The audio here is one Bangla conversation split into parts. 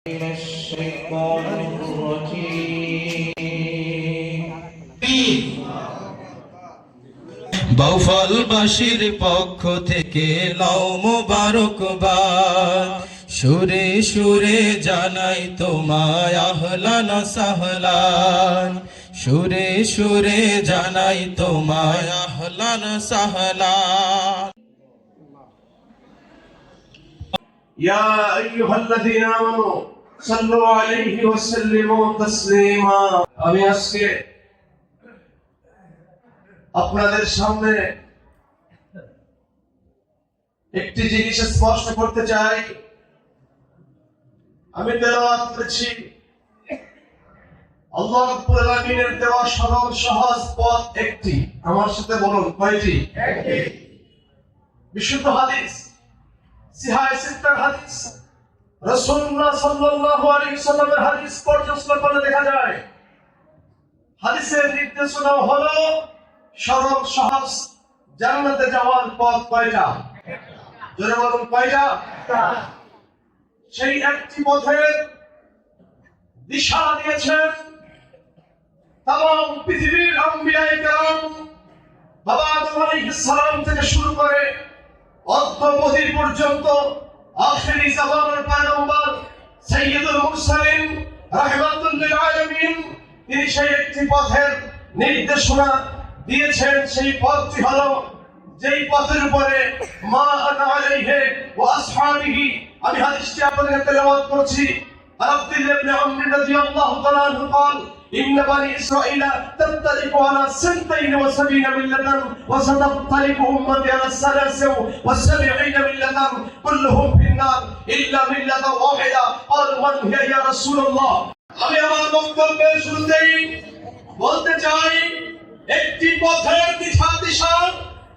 من الشيطان الرجيم বাউফলবাসীর পক্ষ থেকে লও মোবারকবাদ সুরে সুরে জানাই তোমায় আহলান সাহলান সুরে সুরে জানাই তোমায় আহলান সাহলান يا أيها الذين آمنوا صلوا عليه وسلموا تسليما আমি আজকে আপনাদের সামনে একটি জিনিস স্পষ্ট করতে চাই। আমি তেলাওয়াত করেছি আল্লাহ রাব্বুল আলামিনের দেওয়া সরল সহজ পথ একটি। আমার সাথে বলুন কয়টি? একটি। বিশুদ্ধ হাদিস সিহাহ সিত্তার হাদিস রাসূলুল্লাহ সাল্লাল্লাহু আলাইহি ওয়াসাল্লামের হাদিস পর্যালোচনা করলে দেখা যায় হাদিসের নির্দেশনা হলো সরল সহজ জান্নাতে যাওয়ার পথ কয়টা? জোরে বলুন কয়টা? সেই একটি পথের দিশা দিয়েছেন তামাম পৃথিবীর আম্বিয়ায়ে কেরাম বাবা আদম আলাইহিস সালাম থেকে শুরু করে অদ্যাবধি পর্যন্ত আখিরি জামানের পয়গম্বর সাইয়্যিদুল মুরসালিন রাহমাতুল লিল আলামিন তিনি সেই একটি পথের নির্দেশনা দিয়েছেন। সেই পথটি হলো যেই পথের উপরে মা আনা আলাইহি ওয়া আসহাবিহি। আমি হাদিসটি আপনাদের তেলাওয়াত করছি। আব্দুল্লাহ ইবনে আমর রাদিয়াল্লাহু তাআলা আনহু قال إن بني إسرائيل تفترق على 72 ملة وستفترق أمتي على 73 ملة كلهم في النار إلا ملة واحدة قال من هي يا رسول الله। আমি আমার বক্তব্যের শুরুতেই বলতে চাই একটি পথের দিশা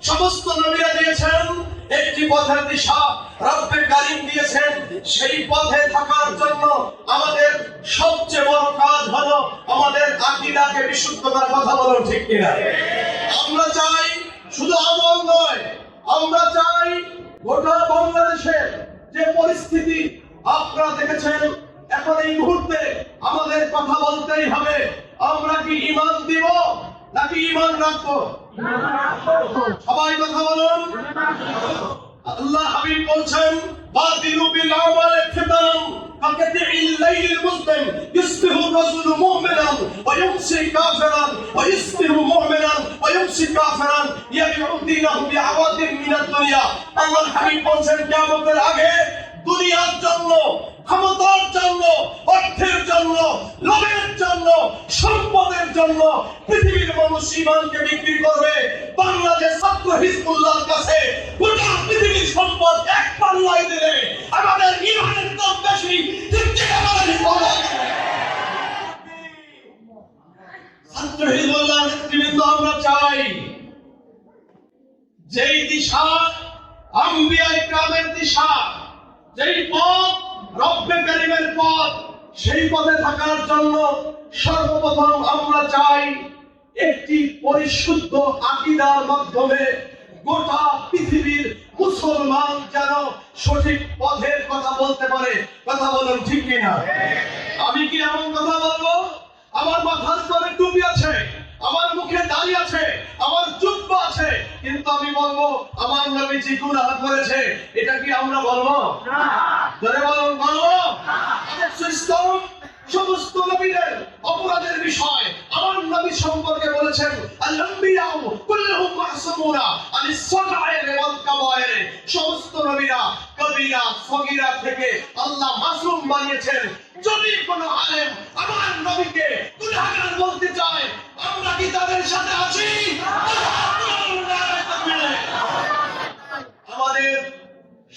সমস্ত নবীরা দিয়েছেন, একটি পথের দিশা রব্বে কারীম দিয়েছেন। সেই পথে থাকার জন্য আমাদের সবচেয়ে বড় কাজ হলো আমাদের আকীদাকে বিশুদ্ধ করার। কথা বলুন ঠিক কিনা? আমরা চাই শুধু আমল নয়, আমরা চাই গোটা বাংলাদেশের যে পরিস্থিতি আপনারা দেখেছেন এখন এই মুহূর্তে আমাদের কথা বলতেই হবে। আমরা কি ঈমান দিব নাকি ঈমান রাখবো? সবাই কথা বলুন। আল্লাহ হাবিব বলছেন বাদিলু বিল আমাল ফিতান কাকাতিল লাইল মুসলিম ইসবিহু রাজুলু মুমিনান ওয়া ইউমসি কাফিরান ওয়া ইসবিহু মুমিনান ওয়া ইউমসি কাফিরান ইয়াবিউ দীনাহু বিআওয়াদিন মিনাদ দুনিয়া। আল্লাহ হাবিব বলছেন কিয়ামতের আগে দুনিয়ার জন্য, ক্ষমতার জন্য, অর্থের জন্য, লোভের জন্য, সম্পদের জন্য পৃথিবীর মানুষ ঈমানকে বিক্রি করবে। বাংলাদেশ ছাত্র হিজবুল্লাহর কাছে গোটা পৃথিবীর সম্পদ এক পাল্লায় দিলে আমাদের ঈমানের দাম বেশি। ছাত্র হিজবুল্লাহর নেতৃত্ব আমরা চাই যেই দিশা আম্বিয়ায়ে কেরামের দিশা, যেই পথ রব্বে কারীমের পথ, সেই পথে থাকার জন্য সর্বপ্রথম আমরা চাই একটি পরিশুদ্ধ আকীদার মাধ্যমে গোটা পৃথিবীর মুসলমান যেন সঠিক পথের কথা বলতে পারে। কথা বলুন ঠিক কিনা? আমি কি এমন কথা বলবো আমার মাথার উপরে টুপি আছে, আমার মুখে দাড়ি আছে, আমার জুব্বা আছে, কিন্তু আমি বলবো আমার নবীজি গুনাহ করেছে, এটা কি আমরা বলবো? না। জোরে বলুন বলবো? ইসলাম সমস্ত নবীদের অপরাধের বিষয় আমার নবী সম্পর্কে বলেছেন আল আম্বিয়া কুল্লুহুম মাসুমুনা আনিস সাগায়ের ওয়াল কাবায়ের। সমস্ত নবীরা কবিরা সগীরা থেকে আল্লাহ মাসুম বানিয়েছেন। যদি কোনো আলেম আমার নবীকে গুনাহগার বলতে চায় আমরা কি তাদের সাথে আছি? আমাদের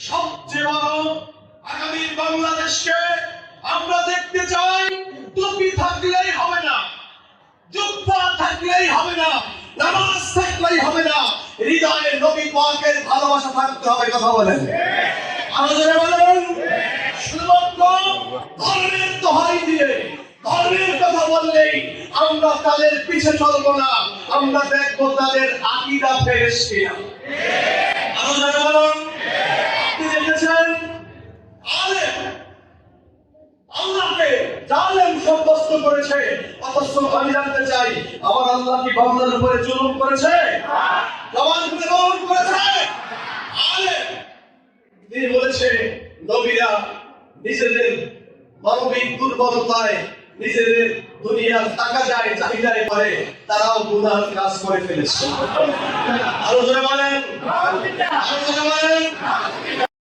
সবচেয়ে বড় আগামী বাংলাদেশকে আমরা দেখতে চাই টুপি থাকলেই হবে না, জুব্বা থাকলেই হবে না, নামাজ থাকলেই হবে না, হৃদয়ে নবী পাকের ভালোবাসা থাকতে হবে। কথা বলেন আরো জোরে বলেন। শুধুমাত্র ধর্মের দোহাই দিয়ে ধর্মের কথা বললেই আমরা তাদের পিছে চলবো না, আমরা দেখবো তাদের আকীদা ফ্রেশ কিনা। আরো জোরে বলেন। আপনি দেখেছেন আলেম জালেম সাব্যস্ত করেছে। অথচ আমি জানতে চাই, আমার আল্লাহ কি বান্দার উপরে জুলুম করেছে? জবান খুলে বলুন, করেছে? আলেম তিনি বলেছে, নবীরা নিজেদের মানবিক দুর্বলতায়, নিজেদের দুনিয়ার টাকা যায় চাহিদায় করে তারাও গুনার কাজ করে ফেলেছে। আরো জোরে বলেন, আরো জোরে বলেন।